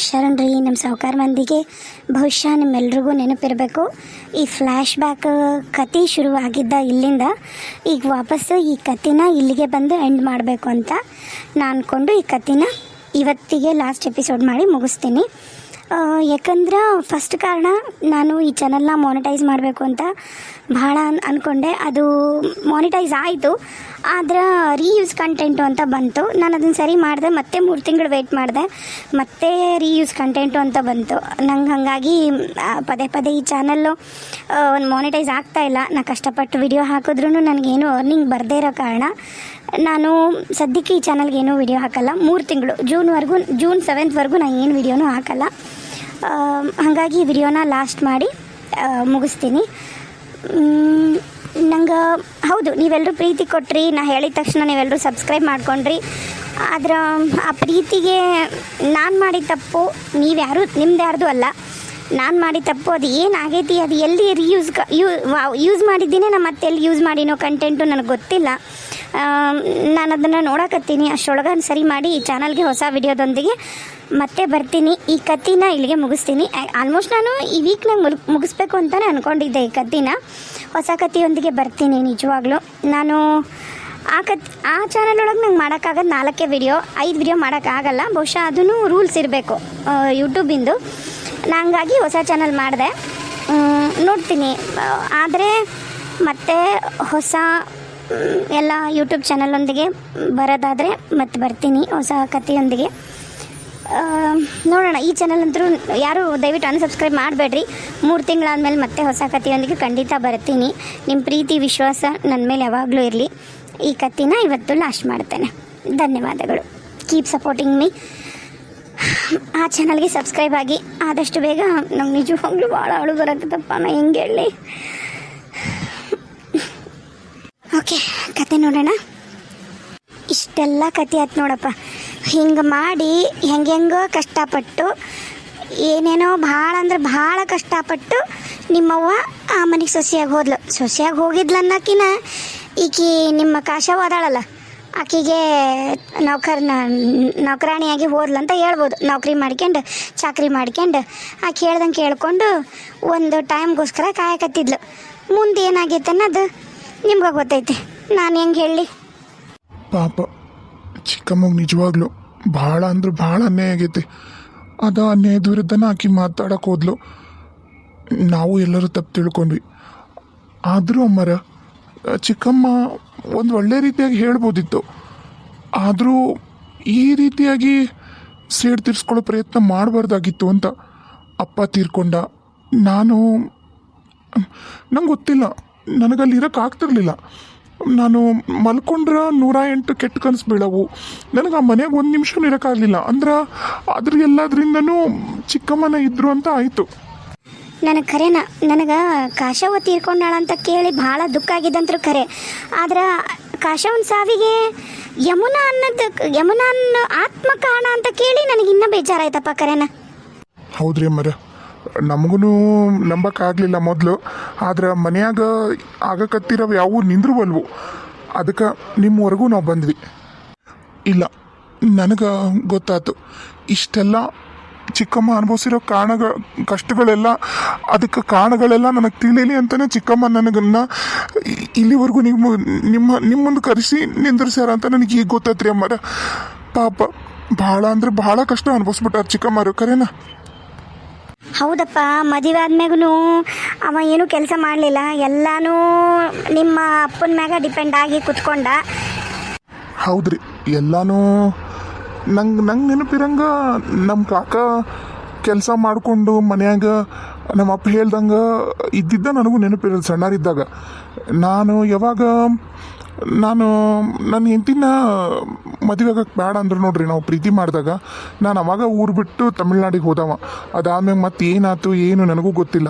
ಶರಣ್ರಿ. ನಮ್ಮ ಸಾಹುಕಾರ ಮಂದಿಗೆ ಬಹುಶಃ ನಿಮ್ಮೆಲ್ರಿಗೂ ನೆನಪಿರಬೇಕು, ಈ ಫ್ಲ್ಯಾಶ್ ಬ್ಯಾಕ್ ಕತೆ ಶುರುವಾಗಿದ್ದ ಇಲ್ಲಿಂದ ಈಗ ವಾಪಸ್ಸು ಈ ಕತೆನ ಇಲ್ಲಿಗೆ ಬಂದು ಎಂಡ್ ಮಾಡಬೇಕು ಅಂತ ನಾನು ಅಂದ್ಕೊಂಡು ಈ ಕತೆನ ಇವತ್ತಿಗೆ ಲಾಸ್ಟ್ ಎಪಿಸೋಡ್ ಮಾಡಿ ಮುಗಿಸ್ತೀನಿ. ಯಾಕಂದ್ರೆ ಫಸ್ಟ್ ಕಾರಣ, ನಾನು ಈ ಚಾನಲ್ನ ಮಾನಿಟೈಸ್ ಮಾಡಬೇಕು ಅಂತ ಭಾಳ ಅಂದ್ಕೊಂಡೆ. ಅದು ಮಾನಿಟೈಸ್ ಆಯಿತು, ಆದ್ರೆ ರೀಯೂಸ್ ಕಂಟೆಂಟು ಅಂತ ಬಂತು. ನಾನು ಅದನ್ನು ಸರಿ ಮಾಡಿದೆ, ಮತ್ತೆ 3 ತಿಂಗಳು ವೆಯ್ಟ್ ಮಾಡಿದೆ, ಮತ್ತೆ ರೀಯೂಸ್ ಕಂಟೆಂಟು ಅಂತ ಬಂತು. ನಂಗೆ ಹಾಗಾಗಿ ಪದೇ ಪದೇ ಈ ಚಾನಲ್ಲು ಒಂದು ಮಾನಿಟೈಸ್ ಆಗ್ತಾಯಿಲ್ಲ. ನಾನು ಕಷ್ಟಪಟ್ಟು ವಿಡಿಯೋ ಹಾಕಿದ್ರೂ ನನಗೇನು ಅರ್ನಿಂಗ್ ಬರದೇ ಇರೋ ಕಾರಣ ನಾನು ಸದ್ಯಕ್ಕೆ ಈ ಚಾನಲ್ಗೇನು ವಿಡಿಯೋ ಹಾಕಲ್ಲ. 3 ತಿಂಗಳು ಜೂನ್ 7th ನಾನು ಏನು ವಿಡಿಯೋನೂ ಹಾಕಲ್ಲ. ಹಾಗಾಗಿ ವಿಡಿಯೋನ ಲಾಸ್ಟ್ ಮಾಡಿ ಮುಗಿಸ್ತೀನಿ. ನಂಗೆ ಹೌದು, ನೀವೆಲ್ಲರೂ ಪ್ರೀತಿ ಕೊಟ್ರಿ, ನಾ ಹೇಳಿದ ತಕ್ಷಣ ನೀವೆಲ್ಲರೂ ಸಬ್ಸ್ಕ್ರೈಬ್ ಮಾಡ್ಕೊಂಡ್ರಿ. ಆದ್ರೆ ಆ ಪ್ರೀತಿಗೆ ನಾನು ಮಾಡಿದ ತಪ್ಪು ನಿಮ್ದು ಯಾರ್ದು ಅಲ್ಲ. ನಾನು ಮಾಡಿದ ತಪ್ಪು ಅದು ಏನಾಗೈತಿ, ಅದು ಎಲ್ಲಿ ಯೂಸ್ ಮಾಡಿದ್ದೀನಿ, ನಾನು ಮತ್ತೆ ಎಲ್ಲಿ ಯೂಸ್ ಮಾಡಿನೋ ಕಂಟೆಂಟು ನನಗೆ ಗೊತ್ತಿಲ್ಲ. ನಾನು ಅದನ್ನು ನೋಡಕತ್ತೀನಿ, ಅಷ್ಟರೊಳಗೆ ಸರಿ ಮಾಡಿ ಈ ಚಾನಲ್ಗೆ ಹೊಸ ವಿಡಿಯೋದೊಂದಿಗೆ ಮತ್ತೆ ಬರ್ತೀನಿ. ಈ ಕತ್ತಿನ ಇಲ್ಲಿಗೆ ಮುಗಿಸ್ತೀನಿ. ಆಲ್ಮೋಸ್ಟ್ ನಾನು ಈ ವೀಕ್ ನಂಗೆ ಮುಗಿಸ್ಬೇಕು ಅಂತಲೇ ಅಂದ್ಕೊಂಡಿದ್ದೆ. ಈ ಕತ್ತಿನ ಹೊಸ ಕತ್ತಿಯೊಂದಿಗೆ ಬರ್ತೀನಿ. ನಿಜವಾಗ್ಲೂ ನಾನು ಆ ಚಾನಲ್ ಒಳಗೆ ನಂಗೆ ಮಾಡೋಕ್ಕಾಗೋದು 4 ವಿಡಿಯೋ, 5 ವಿಡಿಯೋ ಮಾಡೋಕ್ಕಾಗಲ್ಲ. ಬಹುಶಃ ಅದೂ ರೂಲ್ಸ್ ಇರಬೇಕು ಯೂಟ್ಯೂಬಿಂದು. ಹಂಗಾಗಿ ಹೊಸ ಚಾನಲ್ ಮಾಡಿದೆ, ನೋಡ್ತೀನಿ. ಆದರೆ ಮತ್ತೆ ಹೊಸ ಎಲ್ಲ ಯೂಟ್ಯೂಬ್ ಚಾನಲೊಂದಿಗೆ ಬರೋದಾದರೆ ಮತ್ತೆ ಬರ್ತೀನಿ ಹೊಸ ಕಥೆಯೊಂದಿಗೆ. ನೋಡೋಣ. ಈ ಚಾನಲ್ ಅಂತೂ ಯಾರು ದಯವಿಟ್ಟು ಅನ್ಸಬ್ಸ್ಕ್ರೈಬ್ ಮಾಡಬೇಡ್ರಿ. 3 ತಿಂಗಳಾದಮೇಲೆ ಮತ್ತೆ ಹೊಸ ಕಥೆಯೊಂದಿಗೆ ಖಂಡಿತ ಬರ್ತೀನಿ. ನಿಮ್ಮ ಪ್ರೀತಿ ವಿಶ್ವಾಸ ನನ್ನ ಮೇಲೆ ಯಾವಾಗಲೂ ಇರಲಿ. ಈ ಕಥೆನ ಇವತ್ತು ಲಾಸ್ಟ್ ಮಾಡ್ತೇನೆ. ಧನ್ಯವಾದಗಳು. Keep supporting me. ಆ ಚಾನಲ್ಗೆ ಸಬ್ಸ್ಕ್ರೈಬ್ ಆಗಿ ಆದಷ್ಟು ಬೇಗ. ನಂಗೆ ನಿಜವಾಗ್ಲೂ ಭಾಳ ಅಳು ಬರತ್ತಪ್ಪ, ನಾ ಹೆಂಗೆ ಹೇಳಿ. ಓಕೆ, ಕತೆ ನೋಡೋಣ. ಇಷ್ಟೆಲ್ಲ ಕತೆ ಆಯ್ತು ನೋಡಪ್ಪ. ಹಿಂಗೆ ಮಾಡಿ ಹೆಂಗೆಂಗೋ ಕಷ್ಟಪಟ್ಟು, ಏನೇನೋ ಭಾಳ ಅಂದ್ರೆ ಭಾಳ ಕಷ್ಟಪಟ್ಟು ನಿಮ್ಮವ್ವ ಆ ಮನೆಗೆ ಸೊಸೆಯಾಗಿ ಹೋಗಿದ್ಲನ್ನಕಿನ ಈಕಿ ನಿಮ್ಮ ಕಾಶವ್ವ ಅದಾಳಲ್ಲ, ಆಕೆಗೆ ನೌಕರಾಣಿಯಾಗಿ ಹೋದ್ಲಂತ ಹೇಳ್ಬೋದು. ನೌಕರಿ ಮಾಡ್ಕೊಂಡು ಚಾಕ್ರಿ ಮಾಡ್ಕೊಂಡು ಆಕೆ ಹೇಳ್ದಂಗೆ ಕೇಳ್ಕೊಂಡು ಒಂದು ಟೈಮ್ಗೋಸ್ಕರ ಕಾಯಕತ್ತಿದ್ಲು. ಮುಂದೆ ಏನಾಗೈತೆ ಅನ್ನೋದು ನಿಮ್ಗೆ ಗೊತ್ತೈತೆ, ನಾನು ಹೆಂಗೆ ಹೇಳಿ. ಪಾಪ ಚಿಕ್ಕಮ್ಮಗೆ ನಿಜವಾಗ್ಲು ಭಾಳ ಅಂದ್ರೆ ಭಾಳ ಅನ್ಯಾಯ ಆಗೈತಿ. ಅದು ಅನ್ಯಾಯದ ವಿರುದ್ಧನ ಆಕಿ ಮಾತಾಡಕ್ಕೆ ಹೋದ್ಲು. ನಾವು ಎಲ್ಲರೂ ತಪ್ಪು ತಿಳ್ಕೊಂಡ್ವಿ. ಆದರೂ ಅಮ್ಮರ ಚಿಕ್ಕಮ್ಮ ಒಂದು ಒಳ್ಳೆ ರೀತಿಯಾಗಿ ಹೇಳ್ಬೋದಿತ್ತು. ಆದರೂ ಈ ರೀತಿಯಾಗಿ ಸೇಡ್ ತೀರಿಸ್ಕೊಳ್ಳೋ ಪ್ರಯತ್ನ ಮಾಡಬಾರ್ದಾಗಿತ್ತು ಅಂತ. ಅಪ್ಪ ತೀರ್ಕೊಂಡ. ನಂಗೆ ಗೊತ್ತಿಲ್ಲ, ನನಗಲ್ಲಿ ಇರೋಕ್ಕಾಗ್ತಿರ್ಲಿಲ್ಲ. ನಾನು ಮಲ್ಕೊಂಡ್ರೆ 108 ಕೆಟ್ಟ ಕನಸು ಬೀಳವು. ನನಗೆ ಆ ಮನೆಗೆ 1 ನಿಮಿಷನೂ ಇರೋಕ್ಕಾಗಲಿಲ್ಲ. ಅಂದ್ರೆ ಅದ್ರ ಎಲ್ಲದ್ರಿಂದನೂ ಚಿಕ್ಕಮ್ಮನ ಇದ್ರು ಅಂತ ಆಯಿತು. ನನಗೆ ಕಾಶವ್ವ ತೀರ್ಕೊಂಡಾಳ ಅಂತ ಕೇಳಿ ಭಾಳ ದುಃಖ ಆಗಿದ್ದಂತರೂ ಖರೆ. ಆದ್ರೆ ಕಾಶವನ ಸಾವಿಗೆ ಯಮುನಾ ಅನ್ನೋ ಆತ್ಮ ಕಾರಣ ಅಂತ ಕೇಳಿ ನನಗೆ ಇನ್ನೂ ಬೇಜಾರಾಯ್ತಪ್ಪ ಖರೇನ. ಹೌದ್ರಿ ಅಮ್ಮರ, ನಮಗೂ ನಂಬಕ್ಕಾಗಲಿಲ್ಲ ಮೊದಲು. ಆದ್ರೆ ಮನೆಯಾಗ ಆಗಕತ್ತಿರವು ಯಾವೂ ನಿಂದ್ರುವಲ್ವು. ಅದಕ್ಕೆ ನಿಮ್ಮವರೆಗೂ ನಾವು ಬಂದ್ವಿ. ಇಲ್ಲ, ನನಗೆ ಗೊತ್ತಾಯ್ತು ಇಷ್ಟೆಲ್ಲ ಚಿಕ್ಕಮ್ಮ ಅನುಭವಿಸಿರೋ ಕಷ್ಟಗಳೆಲ್ಲ, ಅದಕ್ಕೆ ಕಾರಣಗಳೆಲ್ಲ ನನಗೆ ತಿಳಿಯಲಿ ಅಂತಲೇ ಚಿಕ್ಕಮ್ಮ ನನಗನ್ನ ಇಲ್ಲಿವರೆಗೂ ನಿಮ್ಮ ಮುಂದೆ ಕರೆಸಿ ನಿಂದ್ರಿಸ್ಯಾರ ಅಂತ ನನಗೆ ಈಗ ಗೊತ್ತಾಯ್ತ್ರಿ ಅಮ್ಮರ. ಪಾಪ ಭಾಳ ಅಂದ್ರೆ ಭಾಳ ಕಷ್ಟ ಅನುಭವಿಸ್ಬಿಟ್ಟಾರ ಚಿಕ್ಕಮ್ಮರು ಖರೇನ. ಹೌದಪ್ಪ, ಮದುವೆ ಆದ್ಮೇಗೂ ಅವ ಏನೂ ಕೆಲಸ ಮಾಡಲಿಲ್ಲ. ಎಲ್ಲನೂ ನಿಮ್ಮ ಅಪ್ಪನ ಮ್ಯಾಗ ಡಿಪೆಂಡ್ ಆಗಿ ಕುತ್ಕೊಂಡ. ಹೌದ್ರಿ, ಎಲ್ಲನೂ ನಂಗೆ ನೆನಪಿರಂಗ ನಮ್ಮ ಕಾಕ ಕೆಲಸ ಮಾಡಿಕೊಂಡು ಮನ್ಯಾಗ ನಮ್ಮ ಅಪ್ಪ ಹೇಳ್ದಂಗೆ ಇದ್ದಿದ್ದ ನನಗೂ ನೆನಪಿರಲ್ಲ. ಸಣ್ಣರಿದ್ದಾಗ ನನ್ನ ಹೆಂಡತಿನ ಮದುವೆ ಆಗಕ್ಕೆ ಬೇಡ ಅಂದ್ರೆ ನೋಡ್ರಿ, ನಾವು ಪ್ರೀತಿ ಮಾಡಿದಾಗ ನಾನು ಅವಾಗ ಊರು ಬಿಟ್ಟು ತಮಿಳ್ನಾಡಿಗೆ ಹೋದವ. ಅದಾದ್ಮೇಲೆ ಮತ್ತೆ ಏನಾಯ್ತು ಏನು ನನಗೂ ಗೊತ್ತಿಲ್ಲ.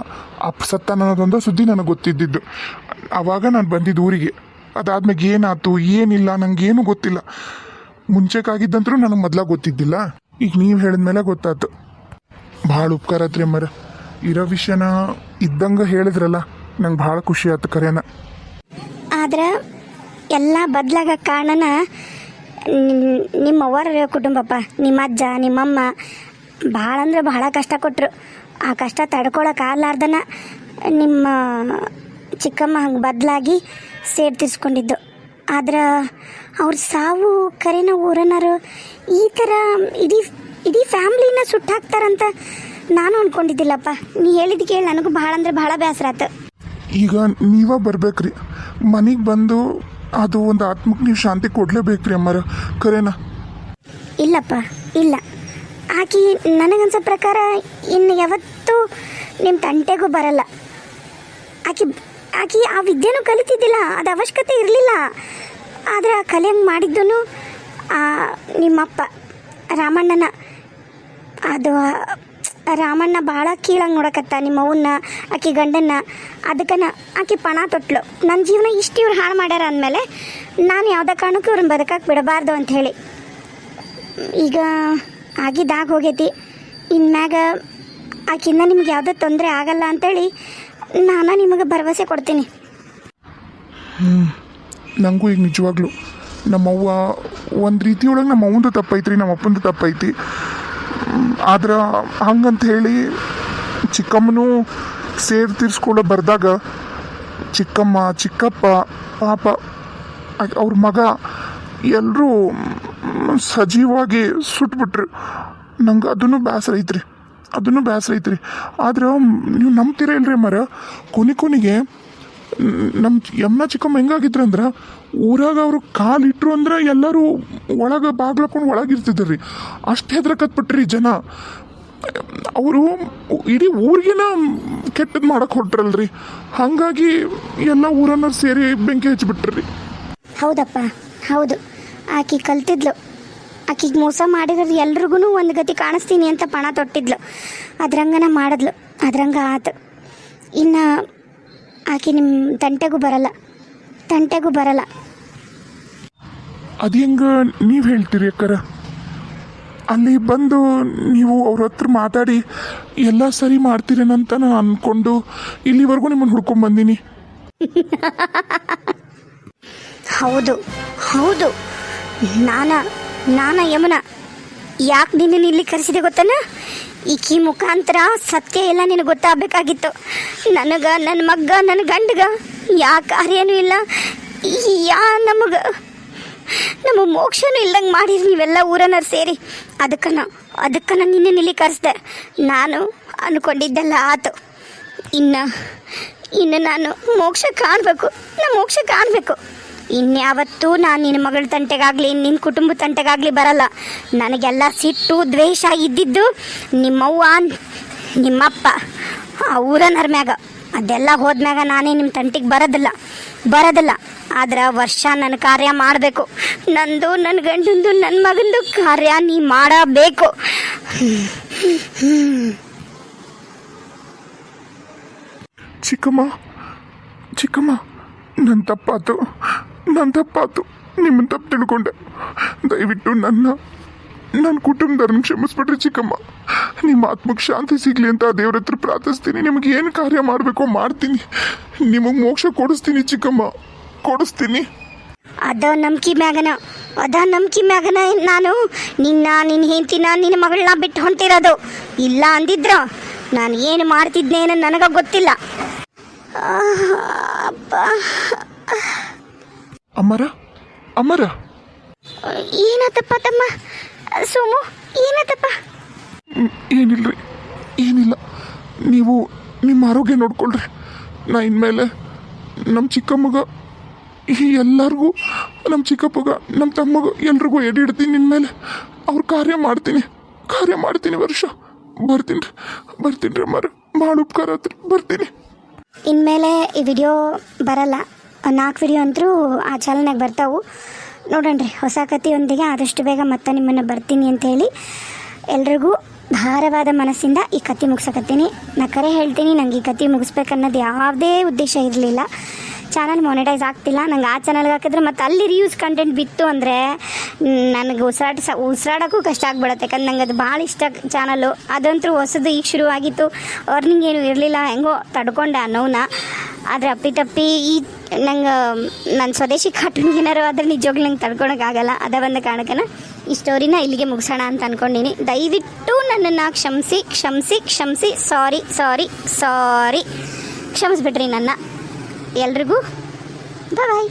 ಅಪ್ಪ ಸತ್ತ ಅನ್ನೋದೊಂದು ಸುದ್ದಿ ನನಗೆ ಗೊತ್ತಿದ್ದಿದ್ದು. ಆವಾಗ ನಾನು ಬಂದಿದ್ದು ಊರಿಗೆ. ಅದಾದ್ಮೇಲೆ ಏನಾಯ್ತು ಏನಿಲ್ಲ ನನಗೇನು ಗೊತ್ತಿಲ್ಲ. ಮುಂಚೆಕಾಗಿದ್ದಂತರೂ ನನಗೆ ಮೊದಲಾಗ ಗೊತ್ತಿದ್ದಿಲ್ಲ. ಈಗ ನೀವು ಹೇಳಿದ್ಮೇಲೆ ಗೊತ್ತಾಯ್ತು. ಭಾಳ ಉಪಕಾರ ಆತ್ರಿ ಅಮ್ಮರ. ಇರೋ ವಿಷಯನ ಇದ್ದಂಗೆ ಹೇಳಿದ್ರಲ್ಲ, ನಂಗೆ ಭಾಳ ಖುಷಿ ಆಯ್ತು ಕರೆನ. ಆದ್ರೆ ಎಲ್ಲ ಬದಲಾಗ ಕಾರಣನ ನಿಮ್ಮವ್ವರ ಕುಟುಂಬಪ್ಪ. ನಿಮ್ಮ ಅಜ್ಜ, ನಿಮ್ಮಮ್ಮ, ಭಾಳ ಅಂದ್ರೆ ಭಾಳ ಕಷ್ಟ ಕೊಟ್ಟರು. ಆ ಕಷ್ಟ ತಡ್ಕೊಳಕ್ಕಾಗಲಾರ್ದನ ನಿಮ್ಮ ಚಿಕ್ಕಮ್ಮ ಹಂಗೆ ಬದಲಾಗಿ ಸೇಡ್ ತೀರ್ಸ್ಕೊಂಡಿದ್ದು. ಆದ್ರೆ ಅವ್ರ ಸಾವು ಕರೆನ ಊರನರು ಈ ಥರ ಇಡೀ ಫ್ಯಾಮ್ಲಿನ ಸುಟ್ಟಾಕ್ತಾರಂತ ನಾನು ಅಂದ್ಕೊಂಡಿದ್ದಿಲ್ಲಪ್ಪ. ನೀ ಹೇಳಿದ್ದು ಕೇಳಿ ನನಗೂ ಭಾಳ ಅಂದ್ರೆ ಭಾಳ ಬೇಸರ ಆಯ್ತು. ಈಗ ನೀವ ಬರ್ಬೇಕ್ರಿ, ಮನೆಗೆ ಬಂದು ಅದು ಒಂದು ಆತ್ಮಕ್ಕೆ ನೀವು ಶಾಂತಿ ಕೊಡ್ಲೇಬೇಕ್ರಿ ಅಮ್ಮರ, ಕರೆನಾ? ಇಲ್ಲಪ್ಪ, ಇಲ್ಲ. ಆಕೆ ನನಗನ್ಸೋ ಪ್ರಕಾರ ಇನ್ನು ಯಾವತ್ತೂ ನಿಮ್ಮ ತಂಟೆಗೂ ಬರಲ್ಲ. ಆಕೆ ಆ ವಿದ್ಯೆನೂ ಕಲಿತಿದ್ದಿಲ್ಲ, ಅದು ಅವಶ್ಯಕತೆ ಇರಲಿಲ್ಲ. ಆದರೆ ಆ ಕಲಿಯಂಗೆ ಮಾಡಿದ್ದು ನಿಮ್ಮಪ್ಪ ರಾಮಣ್ಣನ. ಅದು ರಾಮಣ್ಣ ಭಾಳ ಕೀಳಂಗೆ ನೋಡಕತ್ತ ನಿಮ್ಮವನ್ನ, ಆಕೆ ಗಂಡನ್ನ. ಅದಕ್ಕನ ಆಕೆ ಪಣ ತೊಟ್ಲು. ನನ್ನ ಜೀವನ ಇಷ್ಟು ಇವ್ರು ಹಾಳು ಮಾಡ್ಯಾರ ಅಂದಮೇಲೆ ನಾನು ಯಾವುದೇ ಕಾರಣಕ್ಕೂ ಇವ್ರನ್ನ ಬದುಕಕ್ಕೆ ಬಿಡಬಾರ್ದು ಅಂಥೇಳಿ ಈಗ ಆಗಿದ್ದಾಗ ಹೋಗೈತಿ. ಇನ್ಮ್ಯಾಗ ಆಕಿಂದ ನಿಮ್ಗೆ ಯಾವುದೇ ತೊಂದರೆ ಆಗಲ್ಲ ಅಂಥೇಳಿ ನಾನು ನಿಮಗೆ ಭರವಸೆ ಕೊಡ್ತೀನಿ. ನನಗೂ ಈಗ ನಿಜವಾಗ್ಲು ನಮ್ಮವ್ವ ಒಂದು ರೀತಿಯೊಳಗೆ ನಮ್ಮ ಅವ್ವಂದು ತಪ್ಪೈತ್ರಿ, ನಮ್ಮ ಅಪ್ಪಂದು ತಪ್ಪೈತಿ. ಆದ್ರೆ ಹಂಗಂತ ಹೇಳಿ ಚಿಕ್ಕಮ್ಮನೂ ಸೇರ್ ತೀರ್ಸ್ಕೊಳ್ಳೋ ಬರ್ದಾಗ ಚಿಕ್ಕಮ್ಮ ಚಿಕ್ಕಪ್ಪ ಪಾಪ ಅವ್ರ ಮಗ ಎಲ್ಲರೂ ಸಜೀವವಾಗಿ ಸುಟ್ಬಿಟ್ರು. ನಂಗೆ ಅದನ್ನು ಬೇಸರ ಐತ್ರಿ. ಆದ್ರೆ ನೀವು ನಂಬ್ತೀರ ಇಲ್ರಿ ಮರ, ಕೊನೆಗೆ ನಮ್ಮ ಯಮ್ನ ಚಿಕ್ಕಮ್ಮ ಹೆಂಗಾಗಿದ್ರು ಅಂದ್ರೆ ಊರಾಗ ಅವರು ಕಾಲಿಟ್ರು ಅಂದ್ರೆ ಎಲ್ಲರೂ ಒಳಗೆ ಬಾಗ್ಲಕೊಂಡು ಒಳಗಿರ್ತಿದ್ರಿ. ಅಷ್ಟು ಹೆದ್ರಕತ್ಬಿಟ್ರಿ ಜನ. ಅವರು ಇಡೀ ಊರಿಗೆನ ಕೆಟ್ಟದ್ದು ಮಾಡಕ್ಕೆ ಹೊರಟ್ರಲ್ರಿ. ಹಾಗಾಗಿ ಎಲ್ಲ ಊರನ್ನ ಸೇರಿ ಬೆಂಕಿ ಹಚ್ಚಿಬಿಟ್ರಿ. ಹೌದಪ್ಪ, ಹೌದು. ಆಕೆ ಕಲ್ತಿದ್ಲು. ಆಕೆಗೆ ಮೋಸ ಮಾಡಿದ್ರೆ ಎಲ್ರಿಗೂ ಒಂದು ಗತಿ ಕಾಣಿಸ್ತೀನಿ ಅಂತ ಪಣ ತೊಟ್ಟಿದ್ಲು. ಅದ್ರಂಗನ ಮಾಡಿದ್ಲು, ಅದ್ರಂಗ ಆತು. ಇನ್ನು ಆಕೆ ನಿಮ್ಮ ತಂಟೆಗೂ ಬರಲ್ಲ. ಅದು ಹೆಂಗೆ ನೀವು ಹೇಳ್ತೀರಿ ಅಕ್ಕರ? ಅಲ್ಲಿ ಬಂದು ನೀವು ಅವ್ರ ಹತ್ರ ಮಾತಾಡಿ ಎಲ್ಲ ಸರಿ ಮಾಡ್ತೀರೇನಂತ ನಾನು ಅಂದ್ಕೊಂಡು ಇಲ್ಲಿವರೆಗೂ ನಿಮ್ಮನ್ನು ಹುಡ್ಕೊಂಡ್ಬಂದೀನಿ. ಹೌದು. ನಾನ ಯಮುನ ಯಾಕೆ ನಿನ್ನ ಇಲ್ಲಿ ಕರೆಸಿದೆ ಗೊತ್ತನ? ಈಕಿ ಮುಖಾಂತರ ಸತ್ಯ ಎಲ್ಲ ನಿನಗೆ ಗೊತ್ತಾಗಬೇಕಾಗಿತ್ತು. ನನಗೆ, ನನ್ನ ಮಗ್ಗ, ನನ್ನ ಗಂಡಗ ಯಾ ಕಾರ್ಯನೂ ಇಲ್ಲ, ನಮ್ಮ ಮೋಕ್ಷನೂ ಇಲ್ದಂಗೆ ಮಾಡಿರಿ ನೀವೆಲ್ಲ ಊರನ್ನರು ಸೇರಿ. ಅದಕ್ಕನ ನಿನ್ನೆ ಇಲ್ಲಿ ಕರೆಸ್ದೆ. ನಾನು ಅಂದ್ಕೊಂಡಿದ್ದೆಲ್ಲ ಆತು. ಇನ್ನು ನಾನು ಮೋಕ್ಷ ಕಾಣಬೇಕು. ಇನ್ಯಾವತ್ತೂ ನಾನು ನಿನ್ನ ಮಗಳ ತಂಟೆಗಾಗಲಿ ನಿನ್ನ ಕುಟುಂಬ ತಂಟೆಗಾಗಲಿ ಬರಲ್ಲ. ನನಗೆಲ್ಲ ಸಿಟ್ಟು ದ್ವೇಷ ಇದ್ದಿದ್ದು ನಿಮ್ಮವ್ವ ನಿಮ್ಮಪ್ಪ ಆ ಊರನ್ನರ ಮ್ಯಾಗ. ಅದೆಲ್ಲ ಹೋದ್ಮ್ಯಾಗ ನಾನೇ ನಿಮ್ಮ ತಂಟೆಗೆ ಬರೋದಿಲ್ಲ. ಆದ್ರೆ ವರ್ಷ ನನ್ನ ಕಾರ್ಯ ಮಾಡಬೇಕು. ನಂದು, ನನ್ನ ಗಂಡಂದು, ನನ್ನ ಮಗಂದು ಕಾರ್ಯ ನೀ ಮಾಡಬೇಕು. ಚಿಕ್ಕಮ್ಮ ನನ್ನ ತಪ್ಪಾತು. ನಿಮ್ಮನ್ನು ತಪ್ಪು ತಿಳ್ಕೊಂಡೆ. ದಯವಿಟ್ಟು ನನ್ನ ಕುಟುಂಬದವ್ರನ್ನ ಕ್ಷಮಿಸ್ಬಿಟ್ರಿ ಚಿಕ್ಕಮ್ಮ. ನಿಮ್ಮ ಆತ್ಮಕ್ಕೆ ಶಾಂತಿ ಸಿಗಲಿ ಅಂತ ದೇವ್ರ ಹತ್ರ ಪ್ರಾರ್ಥಿಸ್ತೀನಿ. ನಿಮಗೆ ಏನು ಕಾರ್ಯ ಮಾಡಬೇಕೋ ಮಾಡ್ತೀನಿ. ನಿಮಗೆ ಮೋಕ್ಷ ಕೊಡಿಸ್ತೀನಿ ಚಿಕ್ಕಮ್ಮ, ಕೊಡಿಸ್ತೀನಿ. ಅದ ನಂಬಿಕೆ ಮ್ಯಾಗನ ನಾನು ನಿನ್ನ ಹೆಂಡತಿನ ನಿನ್ನ ಮಗಳನ್ನ ಬಿಟ್ಟು ಹೊಂಟಿರೋದು. ಇಲ್ಲ ಅಂದಿದ್ರ ನಾನು ಏನು ಮಾಡ್ತಿದ್ನೇನ ನನಗೆ ಗೊತ್ತಿಲ್ಲ. ಅಮ್ಮರ ಏನತ್ತಪ್ಪ ತಮ್ಮ? ಸೋಮು, ಏನತ್ತಪ್ಪ? ಏನಿಲ್ಲ. ನೀವು ನಿಮ್ಮ ಆರೋಗ್ಯ ನೋಡ್ಕೊಳ್ರಿ. ನಾ ಇನ್ಮೇಲೆ ನಮ್ಮ ಚಿಕ್ಕಮ್ಮಗ ಎಲ್ಲರಿಗೂ, ನಮ್ಮ ಚಿಕ್ಕಪ್ಪಗ, ನಮ್ಮ ತಮ್ಮಗ ಎಲ್ರಿಗೂ ಎಡಿಡ್ತೀನಿ. ಇನ್ಮೇಲೆ ಅವ್ರ ಕಾರ್ಯ ಮಾಡ್ತೀನಿ. ವರ್ಷ ಬರ್ತೀನಿ ಅಮ್ಮರ, ಭಾಳ ಉಪಕಾರ ಆತ್ರಿ. ಬರ್ತೀನಿ. ಇನ್ಮೇಲೆ ಈ ವಿಡಿಯೋ ಬರಲ್ಲ. 4 ವಿಡಿಯೋ ಅಂತರೂ ಆ ಚಾನಲ್ನಾಗ ಬರ್ತಾವೆ. ನೋಡೋಣ್ರಿ, ಹೊಸ ಕಥೆಯೊಂದಿಗೆ ಆದಷ್ಟು ಬೇಗ ಮತ್ತೆ ನಿಮ್ಮನ್ನು ಬರ್ತೀನಿ ಅಂತೇಳಿ ಎಲ್ರಿಗೂ ಭಾರವಾದ ಮನಸ್ಸಿಂದ ಈ ಕತೆ ಮುಗಿಸಕತ್ತೀನಿ. ನಾ ಕರೆ ಹೇಳ್ತೀನಿ, ನಂಗೆ ಈ ಕತೆ ಮುಗಿಸ್ಬೇಕನ್ನೋದು ಯಾವುದೇ ಉದ್ದೇಶ ಇರಲಿಲ್ಲ. ಚಾನಲ್ ಮಾನಿಟೈಸ್ ಆಗ್ತಿಲ್ಲ. ನಂಗೆ ಆ ಚಾನಲ್ಗೆ ಹಾಕಿದ್ರೆ ಮತ್ತು ಅಲ್ಲಿ ರಿವ್ಯೂಸ್ ಕಂಟೆಂಟ್ ಬಿತ್ತು ಅಂದರೆ ನನಗೆ ಉಸಿರಾಡೋಕ್ಕೂ ಕಷ್ಟ ಆಗ್ಬಿಡತ್ತೆ. ಯಾಕಂದ್ರೆ ನಂಗೆ ಅದು ಭಾಳ ಇಷ್ಟ ಚಾನಲ್ಲು. ಅದಂತೂ ಹೊಸದು ಈಗ ಶುರುವಾಗಿತ್ತು. ಅರ್ನಿಂಗ್ ಏನು ಇರಲಿಲ್ಲ, ಹೆಂಗೋ ತಡ್ಕೊಂಡೆ ಆ ನೋವನ್ನ. ಆದರೆ ಅಪ್ಪಿತಪ್ಪಿ ನಂಗೆ ನನ್ನ ಸ್ವದೇಶಿ ಕಾರ್ಟೂನ್ ಏನಾರು ಆದರೆ ನಿಜವಾಗ್ಲೂ ನಂಗೆ ತಡ್ಕೊಳಕ್ಕಾಗಲ್ಲ. ಅದ ಒಂದು ಕಾರಣಕ್ಕನ ಈ ಸ್ಟೋರಿನ ಇಲ್ಲಿಗೆ ಮುಗಿಸೋಣ ಅಂತ ಅಂದ್ಕೊಂಡಿನಿ. ದಯವಿಟ್ಟು ನನ್ನನ್ನು ಕ್ಷಮಿಸಿ ಸಾರಿ ಕ್ಷಮಿಸ್ಬಿಡ್ರಿ ನನ್ನ. ಎಲ್ರಿಗೂ ಬಾಯ್.